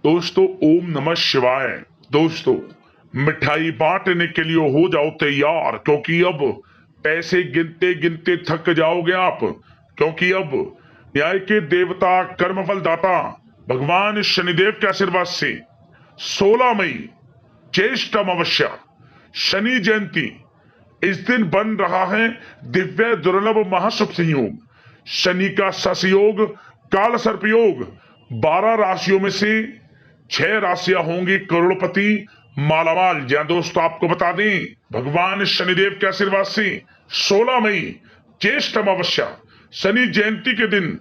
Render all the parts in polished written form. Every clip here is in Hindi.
दोस्तों ओम नमः शिवाय। दोस्तों मिठाई बांटने के लिए हो जाओ तैयार, क्योंकि अब पैसे गिनते गिनते थक जाओगे आप। क्योंकि अब न्याय के देवता कर्मफल दाता भगवान शनिदेव के आशीर्वाद से 16 मई ज्येष्ठ अमावस्या शनि जयंती, इस दिन बन रहा है दिव्य दुर्लभ महाशुभ संयोग। शनि का ससयोग काल सर्प योग। 12 राशियों में से 6 राशियां होंगी करोड़पति मालामाल। जहां दोस्तों आपको बता दें, भगवान शनिदेव के आशीर्वाद से 16 मई ज्येष्ठ अमावस्या शनि जयंती के दिन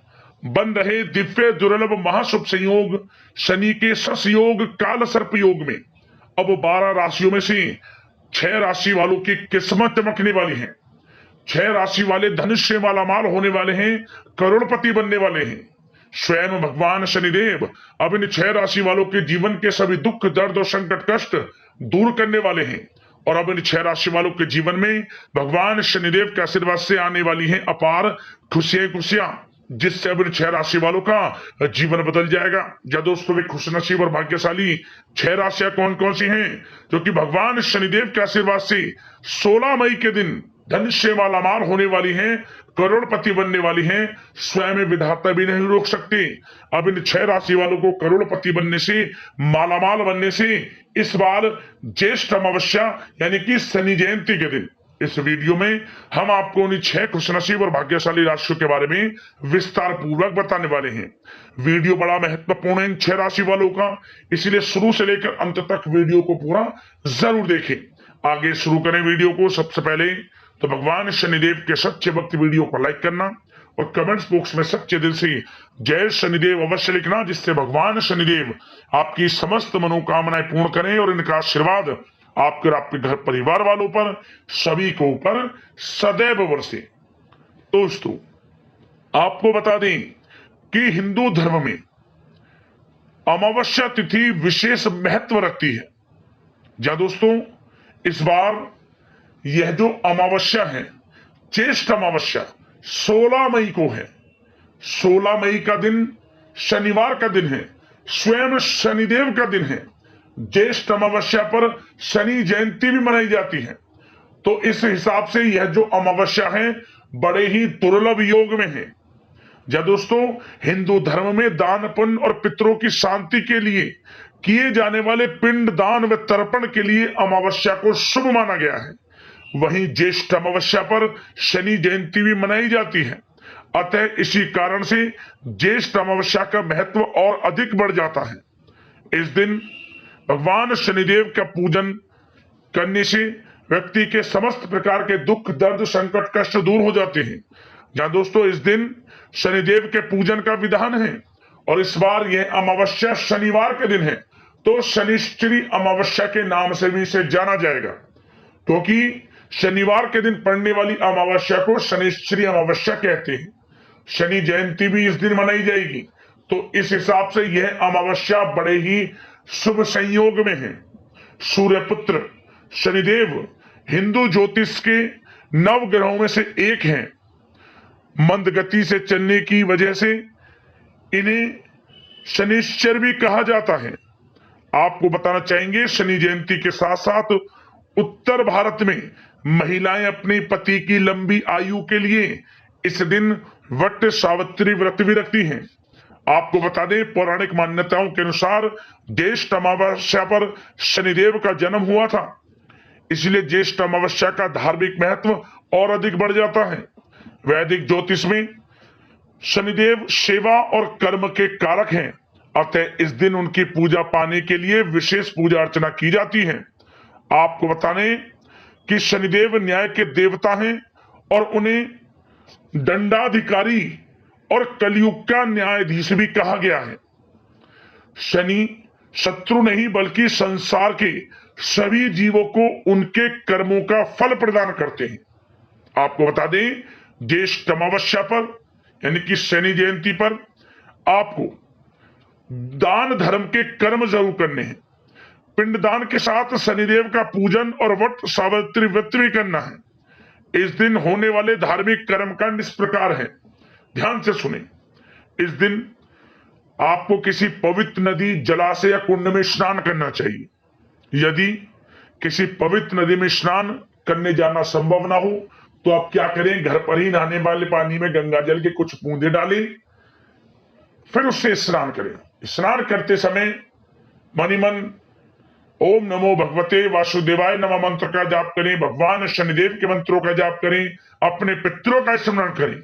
बन रहे दिव्य दुर्लभ महाशुभ संयोग शनि के ससयोग काल सर्प योग में अब 12 राशियों में से 6 राशि वालों की किस्मत चमकने वाली है। 6 राशि वाले धनुष से मालामाल होने वाले हैं, करोड़पति बनने वाले हैं। स्वयं भगवान शनिदेव अब इन 6 राशि वालों के जीवन के सभी दुख दर्द और संकट कष्ट दूर करने वाले हैं। और अब इन 6 राशि वालों के जीवन में भगवान शनिदेव के आशीर्वाद से आने वाली हैं अपार खुशियां, जिससे अब इन 6 राशि वालों का जीवन बदल जाएगा। या दोस्तों वे खुशनसीब और भाग्यशाली 6 राशियां कौन कौन सी हैं जो कि भगवान शनिदेव के आशीर्वाद से 16 मई के दिन धन से मालामाल होने वाली हैं, करोड़पति बनने वाली हैं। स्वयं विधाता भी नहीं रोक सकते। अब इन 6 राशि वालों को करोड़पति बनने से, मालामाल बनने से इस बार ज्येष्ठ अमावस्या यानी कि शनि जयंती के दिन इस वीडियो में हम आपको उन 6 खुशनसीब और भाग्यशाली राशियों के बारे में विस्तार पूर्वक बताने वाले हैं। वीडियो बड़ा महत्वपूर्ण है इन 6 राशि वालों का, इसलिए शुरू से लेकर अंत तक वीडियो को पूरा जरूर देखें। आगे शुरू करें वीडियो को। सबसे पहले तो भगवान शनिदेव के सच्चे भक्त वीडियो को लाइक करना और कमेंट्स बॉक्स में सच्चे दिल से जय शनिदेव अवश्य लिखना, जिससे भगवान शनिदेव आपकी समस्त मनोकामनाएं पूर्ण करें और इनका आशीर्वाद आपके और आपके घर परिवार वालों पर सभी को ऊपर सदैव बरसे। दोस्तों आपको बता दें कि हिंदू धर्म में अमावस्या तिथि विशेष महत्व रखती है। जहां दोस्तों इस बार यह जो अमावस्या है, ज्येष्ठ अमावस्या 16 मई को है। 16 मई का दिन शनिवार का दिन है, स्वयं शनिदेव का दिन है। ज्येष्ठ अमावस्या पर शनि जयंती भी मनाई जाती है। तो इस हिसाब से यह जो अमावस्या है बड़े ही दुर्लभ योग में है। जब दोस्तों हिंदू धर्म में दान पुण्य और पितरों की शांति के लिए किए जाने वाले पिंड दान व तर्पण के लिए अमावस्या को शुभ माना गया है। वहीं ज्येष्ठ अमावस्या पर शनि जयंती भी मनाई जाती है। अतः इसी कारण से ज्येष्ठ अमावस्या का महत्व और अधिक बढ़ जाता है। इस दिन भगवान शनिदेव का पूजन करने से व्यक्ति के समस्त प्रकार के दुख दर्द संकट कष्ट दूर हो जाते हैं। जहां दोस्तों इस दिन शनिदेव के पूजन का विधान है और इस बार यह अमावस्या शनिवार के दिन है, तो शनिश्चरी अमावस्या के नाम से भी इसे जाना जाएगा, क्योंकि शनिवार के दिन पड़ने वाली अमावस्या को शनिश्चरी अमावस्या कहते हैं। शनि जयंती भी इस दिन मनाई जाएगी, तो इस हिसाब से यह अमावस्या बड़े ही शुभ संयोग में है। सूर्यपुत्र शनिदेव हिंदू ज्योतिष के 9 ग्रहों में से एक हैं। मंद गति से चलने की वजह से इन्हें शनिश्चर भी कहा जाता है। आपको बताना चाहेंगे शनि जयंती के साथ साथ उत्तर भारत में महिलाएं अपने पति की लंबी आयु के लिए इस दिन वट सावित्री व्रत भी रखती हैं। आपको बता दें पौराणिक मान्यताओं के अनुसार ज्येष्ठ अमावस्या पर शनिदेव का जन्म हुआ था, इसलिए ज्येष्ठ अमावस्या का धार्मिक महत्व और अधिक बढ़ जाता है। वैदिक ज्योतिष में शनिदेव सेवा और कर्म के कारक हैं, अतः इस दिन उनकी पूजा पाने के लिए विशेष पूजा अर्चना की जाती है। आपको बताने कि शनिदेव न्याय के देवता हैं और उन्हें दंडाधिकारी और कलयुग का न्यायाधीश भी कहा गया है। शनि शत्रु नहीं बल्कि संसार के सभी जीवों को उनके कर्मों का फल प्रदान करते हैं। आपको बता दें ज्येष्ठ अमावस्या पर यानी कि शनि जयंती पर आपको दान धर्म के कर्म जरूर करने हैं। पिंडदान के साथ शनिदेव का पूजन और वट सावित्री व्रत भी करना है। इस दिन होने वाले धार्मिक कर्म कांड इस प्रकार है, ध्यान से सुने। इस दिन आपको किसी पवित्र नदी, जलाशय या कुंड में स्नान करना चाहिए। यदि किसी पवित्र नदी में स्नान करने जाना संभव ना हो तो आप क्या करें, घर पर ही नहाने वाले पानी में गंगा जल के कुछ बूंदे डालें, फिर उससे स्नान करें। स्नान करते समय मनी मन ओम नमो भगवते वासुदेवाय नमः मंत्र का जाप करें, भगवान शनिदेव के मंत्रों का जाप करें, अपने पितरों का स्मरण करें।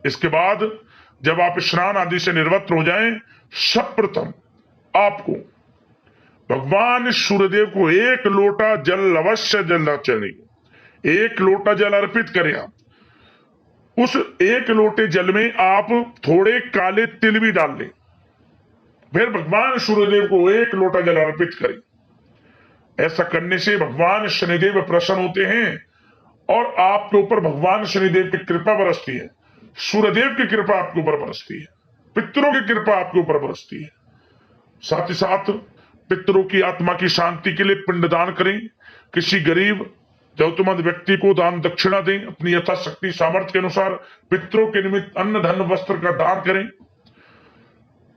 इसके बाद जब आप स्नान आदि से निवृत्त हो जाएं, सर्वप्रथम आपको भगवान सूर्यदेव को 1 लोटा जल अवश्य जलना चाहिए। 1 लोटा जल अर्पित करें आप। उस 1 लोटे जल में आप थोड़े काले तिल भी डाल लें, फिर भगवान सूर्यदेव को 1 लोटा जल अर्पित करें। ऐसा करने से भगवान शनिदेव प्रसन्न होते हैं और आपके ऊपर भगवान शनिदेव की कृपा बरसती है, सूर्यदेव की कृपा आपके ऊपर बरसती है, पितरों की कृपा आपके ऊपर बरसती है। साथ ही साथ पितरों की आत्मा की शांति के लिए पिंडदान करें। किसी गरीब जरूरतमंद व्यक्ति को दान दक्षिणा दें। अपनी यथाशक्ति सामर्थ्य के अनुसार पितरों के निमित्त अन्न धन वस्त्र का दान करें।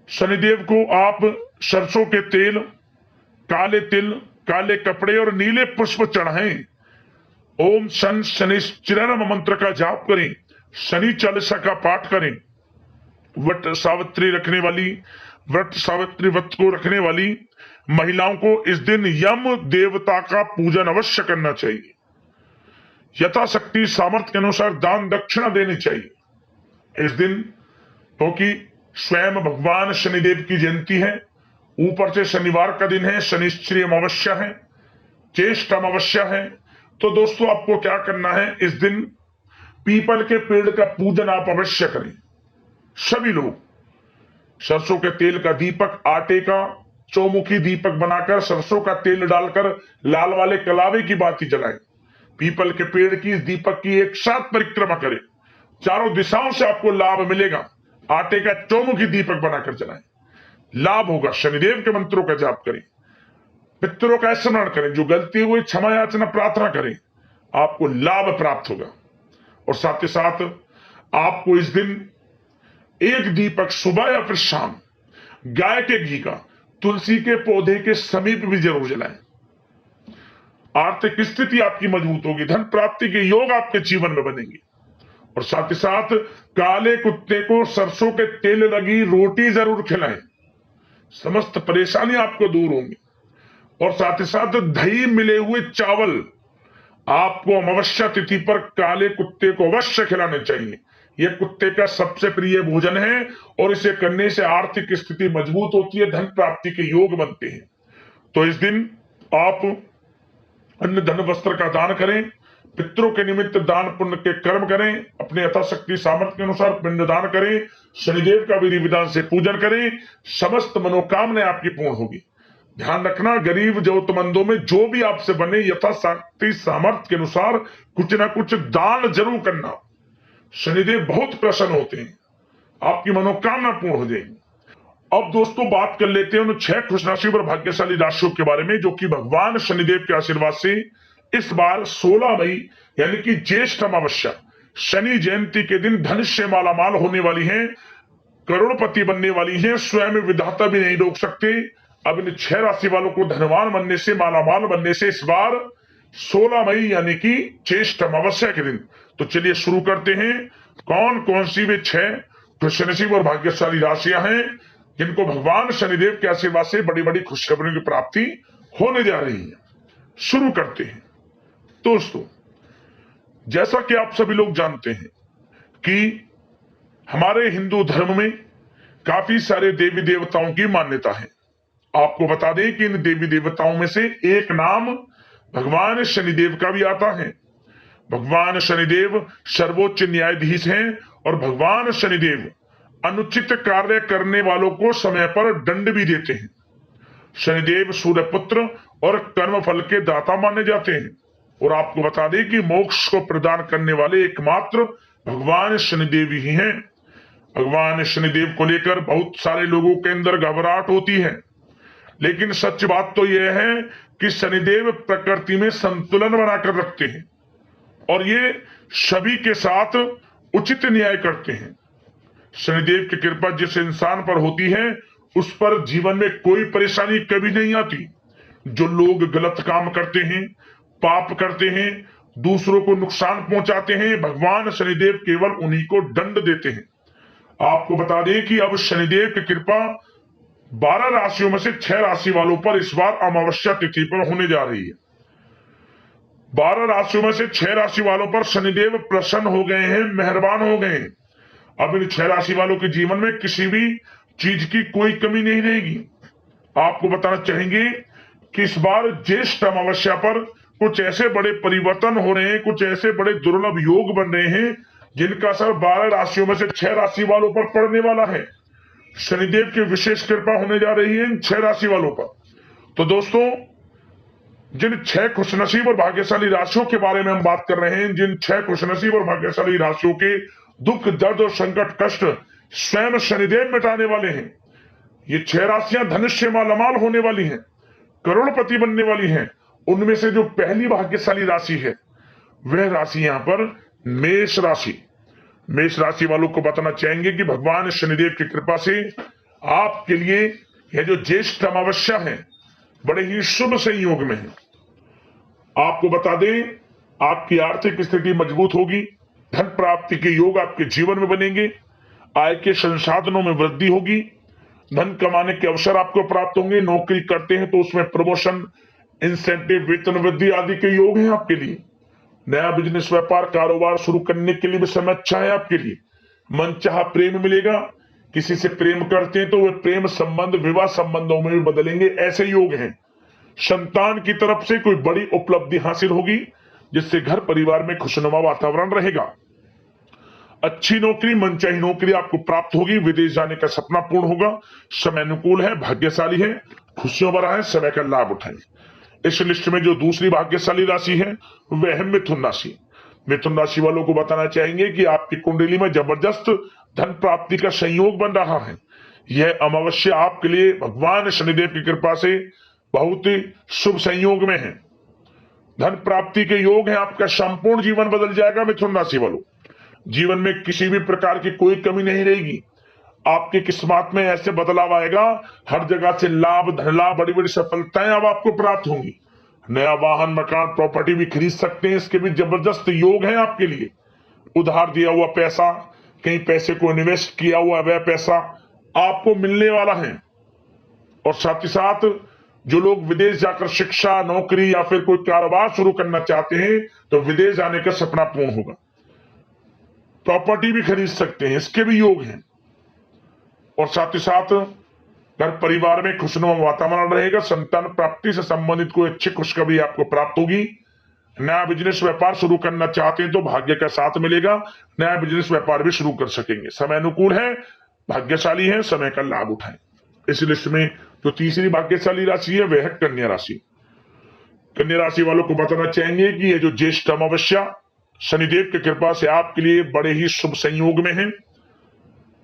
शनिदेव को आप सरसों के तेल, काले तिल, काले कपड़े और नीले पुष्प चढ़ाएं। ओम शन शनिश्चरम मंत्र का जाप करें। शनि चालीसा का पाठ करें। व्रत सावित्री व्रत को रखने वाली महिलाओं को इस दिन यम देवता का पूजन अवश्य करना चाहिए। यथाशक्ति सामर्थ्य के अनुसार दान दक्षिणा देनी चाहिए इस दिन, क्योंकि स्वयं भगवान शनिदेव की जयंती है। ऊपर से शनिवार का दिन है, शनिश्चरी अमावस्या है, ज्येष्ठ अमावस्या है। तो दोस्तों आपको क्या करना है, इस दिन पीपल के पेड़ का पूजन आप अवश्य करें। सभी लोग सरसों के तेल का दीपक, आटे का चौमुखी दीपक बनाकर सरसों का तेल डालकर लाल वाले कलावे की बाती जलाएं। पीपल के पेड़ की, इस दीपक की एक साथ परिक्रमा करें। चारों दिशाओं से आपको लाभ मिलेगा। आटे का चौमुखी दीपक बनाकर जलाएं, लाभ होगा। शनिदेव के मंत्रों का जाप करें, पितरों का स्मरण करें, जो गलती हुई क्षमा याचना प्रार्थना करें, आपको लाभ प्राप्त होगा। और साथ ही साथ आपको इस दिन एक दीपक सुबह या फिर शाम गाय के घी का तुलसी के पौधे के समीप भी जरूर जलाएं। आर्थिक स्थिति आपकी मजबूत होगी, धन प्राप्ति के योग आपके जीवन में बनेंगे। और साथ ही साथ काले कुत्ते को सरसों के तेल लगी रोटी जरूर खिलाएं, समस्त परेशानी आपको दूर होंगी। और साथ ही साथ दही मिले हुए चावल आपको अमावस्या तिथि पर काले कुत्ते को अवश्य खिलाने चाहिए। यह कुत्ते का सबसे प्रिय भोजन है और इसे करने से आर्थिक स्थिति मजबूत होती है, धन प्राप्ति के योग बनते हैं। तो इस दिन आप अन्न धन वस्त्र का दान करें, पितरों के निमित्त दान पुण्य के कर्म करें, अपने यथाशक्ति सामर्थ्य के अनुसार पिंडदान करें, शनिदेव का विधि विधान से पूजन करें, समस्त मनोकामनाएं आपकी पूर्ण होगी। ध्यान रखना, गरीब जरूरतमंदों में जो भी आपसे बने यथाशक्ति सामर्थ्य के अनुसार कुछ ना कुछ दान जरूर करना। शनिदेव बहुत प्रसन्न होते हैं, आपकी मनोकामना पूर्ण हो जाएगी। अब दोस्तों बात कर लेते हैं उन 6 खुशनसीब और भाग्यशाली राशियों के बारे में जो कि भगवान शनिदेव के आशीर्वाद से इस बार 16 मई यानी कि ज्येष्ठ अमावस्या शनि जयंती के दिन धन से मालामाल होने वाली हैं, करोड़पति बनने वाली हैं। स्वयं विधाता भी नहीं रोक सकते। अब इन 6 राशि वालों को धनवान बनने से, मालामाल बनने से इस बार 16 मई यानी कि ज्येष्ठ अमावस्या के दिन। तो चलिए शुरू करते हैं। कौन कौन सी वे 6 खुशनसीब और भाग्यशाली राशियां हैं जिनको भगवान शनिदेव के आशीर्वाद से बड़ी बड़ी खुशखबरियों की प्राप्ति होने जा रही है। शुरू करते हैं। दोस्तों जैसा कि आप सभी लोग जानते हैं कि हमारे हिंदू धर्म में काफी सारे देवी देवताओं की मान्यता है। आपको बता दें कि इन देवी देवताओं में से एक नाम भगवान शनिदेव का भी आता है। भगवान शनिदेव सर्वोच्च न्यायाधीश हैं और भगवान शनिदेव अनुचित कार्य करने वालों को समय पर दंड भी देते हैं। शनिदेव सूर्यपुत्र और कर्मफल के दाता माने जाते हैं। और आपको बता दें कि मोक्ष को प्रदान करने वाले एकमात्र भगवान शनिदेव ही हैं। भगवान शनिदेव को लेकर बहुत सारे लोगों के अंदर घबराहट होती है, लेकिन सच बात तो यह है कि शनिदेव प्रकृति में संतुलन बनाकर रखते हैं और ये सभी के साथ उचित न्याय करते हैं। शनिदेव की कृपा जिस इंसान पर होती है उस पर जीवन में कोई परेशानी कभी नहीं आती। जो लोग गलत काम करते हैं, पाप करते हैं, दूसरों को नुकसान पहुंचाते हैं, भगवान शनिदेव केवल उन्हीं को दंड देते हैं। आपको बता दें कि अब शनिदेव की कृपा 12 राशियों में से 6 राशि वालों पर इस बार अमावस्या तिथि पर होने जा रही है। 12 राशियों में से 6 राशि वालों पर शनिदेव प्रसन्न हो गए हैं, मेहरबान हो गए हैं। अब इन 6 राशि वालों के जीवन में किसी भी चीज की कोई कमी नहीं रहेगी। आपको बताना चाहेंगे कि इस बार ज्येष्ठ अमावस्या पर कुछ ऐसे बड़े परिवर्तन हो रहे हैं, कुछ ऐसे बड़े दुर्लभ योग बन रहे हैं जिनका असर 12 राशियों में से 6 राशि वालों पर पड़ने वाला है। शनिदेव की विशेष कृपा होने जा रही है इन 6 राशि वालों पर। तो दोस्तों, जिन 6 खुशनसीब और भाग्यशाली राशियों के बारे में हम बात कर रहे हैं, जिन 6 खुशनसीब और भाग्यशाली राशियों के दुख, दर्द और संकट, कष्ट स्वयं शनिदेव मिटाने वाले हैं। ये 6 राशियां धनुष से मालामाल होने वाली हैं, करोड़पति बनने वाली हैं। उनमें से जो पहली भाग्यशाली राशि है वह राशि यहां पर मेष राशि। मेष राशि वालों को बताना चाहेंगे कि भगवान शनिदेव की कृपा से आपके लिए यह जो ज्येष्ठ अमावस्या है बड़े ही शुभ संयोग में है। आपको बता दें, आपकी आर्थिक स्थिति मजबूत होगी, धन प्राप्ति के योग आपके जीवन में बनेंगे, आय के संसाधनों में वृद्धि होगी, धन कमाने के अवसर आपको प्राप्त होंगे। नौकरी करते हैं तो उसमें प्रमोशन, इंसेंटिव, वेतन वृद्धि आदि के योग हैं आपके लिए। नया बिजनेस, व्यापार, कारोबार शुरू करने के लिए भी समय अच्छा है आपके लिए। मनचाहा प्रेम मिलेगा। किसी से प्रेम करते हैं तो वे प्रेम संबंध विवाह संबंधों में भी बदलेंगे, ऐसे योग हैं। संतान की तरफ से कोई बड़ी उपलब्धि हासिल होगी जिससे घर परिवार में खुशनुमा वातावरण रहेगा। अच्छी नौकरी, मनचाही नौकरी आपको प्राप्त होगी। विदेश जाने का सपना पूर्ण होगा। समय अनुकूल है, भाग्यशाली है, खुशियों भरा है, समय का लाभ उठाएं। इस लिस्ट में जो दूसरी भाग्यशाली राशि है वह है मिथुन राशि। मिथुन राशि वालों को बताना चाहेंगे कि आपकी कुंडली में जबरदस्त धन प्राप्ति का संयोग बन रहा है। यह अमावस्या आपके लिए भगवान शनिदेव की कृपा से बहुत ही शुभ संयोग में है। धन प्राप्ति के योग है। आपका संपूर्ण जीवन बदल जाएगा मिथुन राशि वालों। जीवन में किसी भी प्रकार की कोई कमी नहीं रहेगी। आपकी किस्मत में ऐसे बदलाव आएगा, हर जगह से लाभ, धन लाभ, बड़ी बड़ी सफलताएं अब आपको प्राप्त होंगी। नया वाहन, मकान, प्रॉपर्टी भी खरीद सकते हैं। इसके भी जबरदस्त योग है आपके लिए। उधार दिया हुआ पैसा, कहीं पैसे को इन्वेस्ट किया हुआ वह पैसा आपको मिलने वाला है। और साथ ही साथ जो लोग विदेश जाकर शिक्षा, नौकरी या फिर कोई कारोबार शुरू करना चाहते हैं तो विदेश जाने का सपना पूर्ण होगा। प्रॉपर्टी भी खरीद सकते हैं, इसके भी योग हैं। और साथ ही साथ घर परिवार में खुशनुमा वातावरण रहेगा। संतान प्राप्ति से संबंधित कोई अच्छी खुशखबरी आपको प्राप्त होगी। नया बिजनेस, व्यापार शुरू करना चाहते हैं तो भाग्य का साथ मिलेगा। नया बिजनेस, व्यापार भी शुरू कर सकेंगे। समय अनुकूल है, भाग्यशाली है, समय का लाभ उठाएं। इस लिस्ट में जो तीसरी भाग्यशाली राशि है वह है कन्या राशि। कन्या राशि वालों को बताना चाहेंगे कि यह जो ज्येष्ठ अमावस्या शनिदेव की कृपा से आपके लिए बड़े ही शुभ संयोग में है।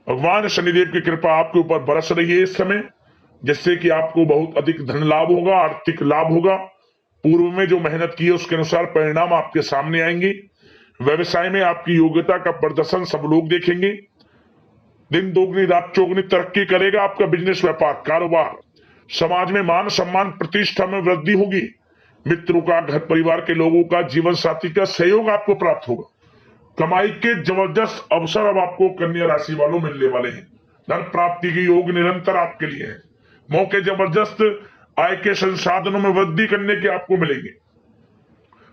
भगवान शनिदेव की कृपा आपके ऊपर बरस रही है इस समय, जिससे कि आपको बहुत अधिक धन लाभ होगा, आर्थिक लाभ होगा। पूर्व में जो मेहनत की है उसके अनुसार परिणाम आपके सामने आएंगे। व्यवसाय में आपकी योग्यता का प्रदर्शन सब लोग देखेंगे। दिन दोगुनी रात चौगुनी तरक्की करेगा आपका बिजनेस, व्यापार, कारोबार। समाज में मान सम्मान, प्रतिष्ठा में वृद्धि होगी। मित्रों का, घर परिवार के लोगों का, जीवन साथी का सहयोग आपको प्राप्त होगा। कमाई के जबरदस्त अवसर अब आपको कन्या राशि वालों मिलने वाले हैं। धन प्राप्ति के योग निरंतर आपके लिए है। मौके जबरदस्त, आय के संसाधनों में वृद्धि करने के आपको मिलेंगे।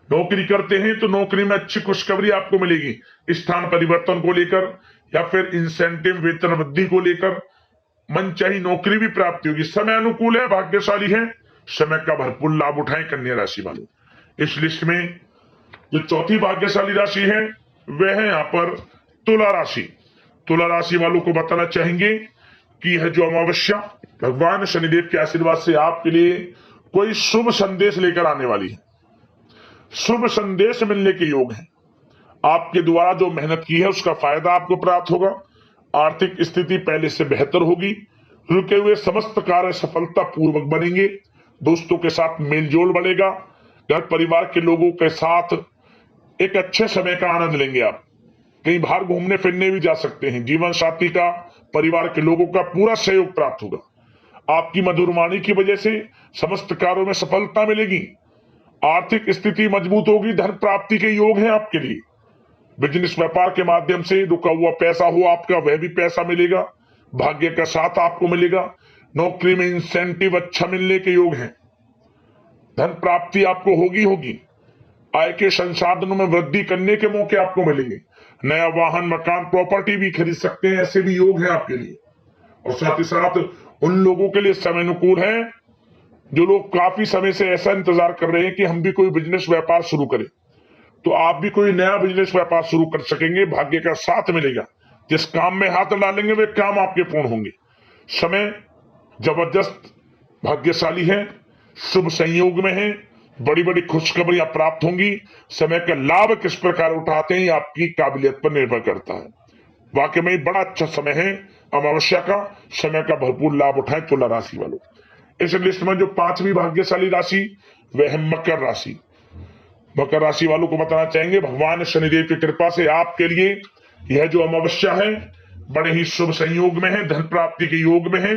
नौकरी करते हैं तो नौकरी में अच्छी खुशखबरी आपको मिलेगी। स्थान परिवर्तन को लेकर या फिर इंसेंटिव, वेतन वृद्धि को लेकर मनचाही नौकरी भी प्राप्त होगी। समय अनुकूल है, भाग्यशाली है, समय का भरपूर लाभ उठाएं कन्या राशि वालों। इस लिस्ट में जो चौथी भाग्यशाली राशि है वह है यहाँ पर तुला राशि। तुला राशि वालों को बताना चाहेंगे कि यह जो अमावस्या भगवान शनिदेव के आशीर्वाद से आपके लिए कोई शुभ संदेश लेकर आने वाली है। शुभ संदेश मिलने के योग हैं। आपके द्वारा जो मेहनत की है उसका फायदा आपको प्राप्त होगा। आर्थिक स्थिति पहले से बेहतर होगी। रुके हुए समस्त कार्य सफलता पूर्वक बनेंगे। दोस्तों के साथ मेलजोल बढ़ेगा। घर परिवार के लोगों के साथ एक अच्छे समय का आनंद लेंगे आप। कहीं बाहर घूमने फिरने भी जा सकते हैं। जीवन साथी का, परिवार के लोगों का पूरा सहयोग प्राप्त होगा। आपकी मधुर वाणी की वजह से समस्त कार्यों में सफलता मिलेगी। आर्थिक स्थिति मजबूत होगी। धन प्राप्ति के योग हैं आपके लिए। बिजनेस व्यापार के माध्यम से रुका हुआ पैसा हो आपका, वह भी पैसा मिलेगा। भाग्य का साथ आपको मिलेगा। नौकरी में इंसेंटिव अच्छा मिलने के योग हैं। धन प्राप्ति आपको होगी। आय के संसाधनों में वृद्धि करने के मौके आपको मिलेंगे। नया वाहन, मकान, प्रॉपर्टी भी खरीद सकते हैं, ऐसे भी योग हैं आपके लिए। और साथ ही साथ उन लोगों के लिए समय अनुकूल है जो लोग काफी समय से ऐसा इंतजार कर रहे हैं कि हम भी कोई बिजनेस व्यापार शुरू करें, तो आप भी कोई नया बिजनेस व्यापार शुरू कर सकेंगे। भाग्य का साथ मिलेगा। जिस काम में हाथ डालेंगे वे काम आपके पूर्ण होंगे। समय जबरदस्त भाग्यशाली है, शुभ संयोग में है। बड़ी बड़ी खुशखबरियां प्राप्त होंगी। समय का लाभ किस प्रकार उठाते हैं आपकी काबिलियत पर निर्भर करता है। वाकई में बड़ा अच्छा समय है अमावस्या का। समय का भरपूर लाभ उठाएं तुला राशि वालों। इस लिस्ट में जो 5वीं भाग्यशाली राशि वह है मकर राशि। मकर राशि वालों को बताना चाहेंगे भगवान शनिदेव की कृपा से आपके लिए यह जो अमावस्या है बड़े ही शुभ संयोग में है, धन प्राप्ति के योग में है।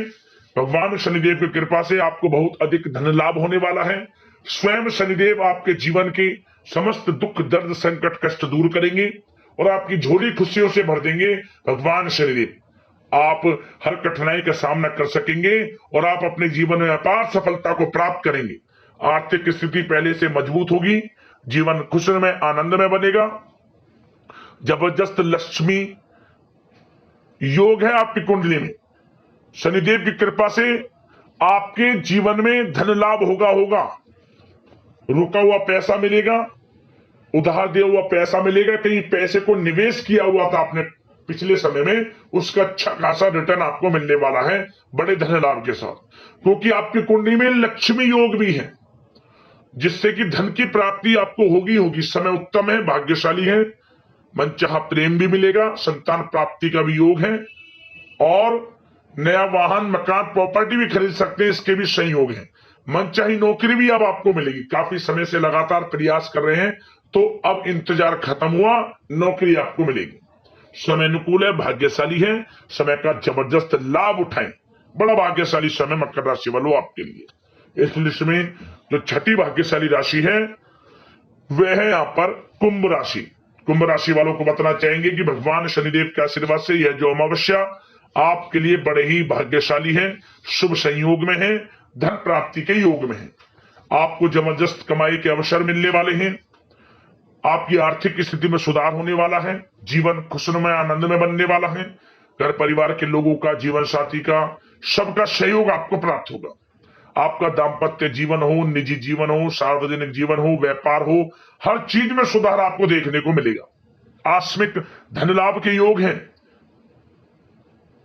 भगवान शनिदेव की कृपा से आपको बहुत अधिक धन लाभ होने वाला है। स्वयं शनिदेव आपके जीवन के समस्त दुख, दर्द, संकट, कष्ट दूर करेंगे और आपकी झोली खुशियों से भर देंगे। भगवान शनिदेव आप हर कठिनाई का सामना कर सकेंगे और आप अपने जीवन में अपार सफलता को प्राप्त करेंगे। आर्थिक स्थिति पहले से मजबूत होगी। जीवन खुशी में, आनंद में बनेगा। जबरदस्त लक्ष्मी योग है आपकी कुंडली में। शनिदेव की कृपा से आपके जीवन में धन लाभ होगा। रुका हुआ पैसा मिलेगा, उधार दिया हुआ पैसा मिलेगा। कहीं पैसे को निवेश किया हुआ था आपने पिछले समय में, उसका अच्छा खासा रिटर्न आपको मिलने वाला है बड़े धन लाभ के साथ, क्योंकि आपकी कुंडली में लक्ष्मी योग भी है, जिससे कि धन की प्राप्ति आपको होगी। समय उत्तम है, भाग्यशाली है। मनचाहा प्रेम भी मिलेगा। संतान प्राप्ति का भी योग है और नया वाहन, मकान, प्रॉपर्टी भी खरीद सकते हैं, इसके भी संयोग हैं। मनचाही नौकरी भी अब आपको मिलेगी। काफी समय से लगातार प्रयास कर रहे हैं तो अब इंतजार खत्म हुआ, नौकरी आपको मिलेगी। समय अनुकूल है, भाग्यशाली है। समय का जबरदस्त लाभ उठाएं। बड़ा भाग्यशाली समय मकर राशि वालों आपके लिए। इस लिस्ट में जो 6ठी भाग्यशाली राशि है वह है यहाँ पर कुंभ राशि। कुंभ राशि वालों को बताना चाहेंगे कि भगवान शनिदेव के आशीर्वाद से यह जो अमावस्या आपके लिए बड़े ही भाग्यशाली है, शुभ संयोग में है, धन प्राप्ति के योग में है। आपको जबरदस्त कमाई के अवसर मिलने वाले हैं। आपकी आर्थिक स्थिति में सुधार होने वाला है। जीवन खुशनुमा, आनंद में बनने वाला है। घर परिवार के लोगों का, जीवन साथी का, सबका सहयोग आपको प्राप्त होगा। आपका दाम्पत्य जीवन हो, निजी जीवन हो, सार्वजनिक जीवन हो, व्यापार हो, हर चीज में सुधार आपको देखने को मिलेगा। आकस्मिक धन लाभ के योग हैं।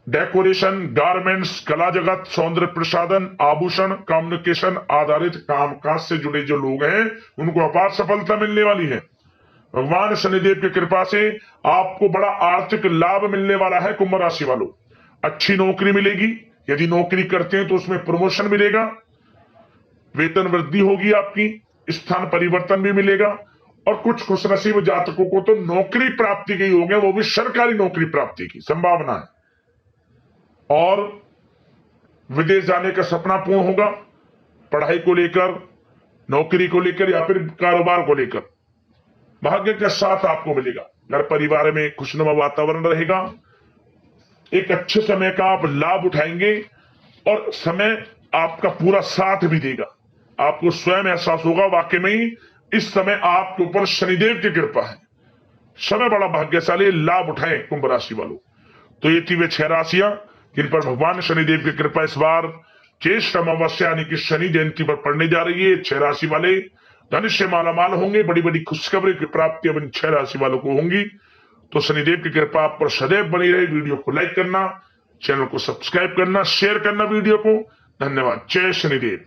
डेकोरेशन, गारमेंट्स, कला जगत, सौंदर्य प्रसाधन, आभूषण, कम्युनिकेशन आधारित कामकाज से जुड़े जो लोग हैं उनको अपार सफलता मिलने वाली है। भगवान शनिदेव की कृपा से आपको बड़ा आर्थिक लाभ मिलने वाला है। कुंभ राशि वालों, अच्छी नौकरी मिलेगी। यदि नौकरी करते हैं तो उसमें प्रमोशन मिलेगा, वेतन वृद्धि होगी, आपकी स्थान परिवर्तन भी मिलेगा। और कुछ खुशनसीब जातकों को तो नौकरी प्राप्ति के योग है, वो भी सरकारी नौकरी प्राप्ति की संभावना है। और विदेश जाने का सपना पूर्ण होगा। पढ़ाई को लेकर, नौकरी को लेकर या फिर कारोबार को लेकर भाग्य के साथ आपको मिलेगा। घर परिवार में खुशनुमा वातावरण रहेगा। एक अच्छे समय का आप लाभ उठाएंगे और समय आपका पूरा साथ भी देगा। आपको स्वयं एहसास होगा वाकई में ही इस समय आपके ऊपर शनिदेव की कृपा है। समय बड़ा भाग्यशाली, लाभ उठाएं कुंभ राशि वालों। तो ये थी वे 6 राशियां जिन पर भगवान शनिदेव की कृपा इस बार ज्येष्ठ अमावस्या यानी कि शनि जयंती पर पड़ने जा रही है। 6 राशि वाले धन से मालामाल होंगे। बड़ी बड़ी खुशखबरी की प्राप्ति अब इन 6 राशि वालों को होंगी। तो शनिदेव की कृपा आप पर सदैव बनी रहे। वीडियो को लाइक करना, चैनल को सब्सक्राइब करना, शेयर करना वीडियो को। धन्यवाद। जय शनिदेव।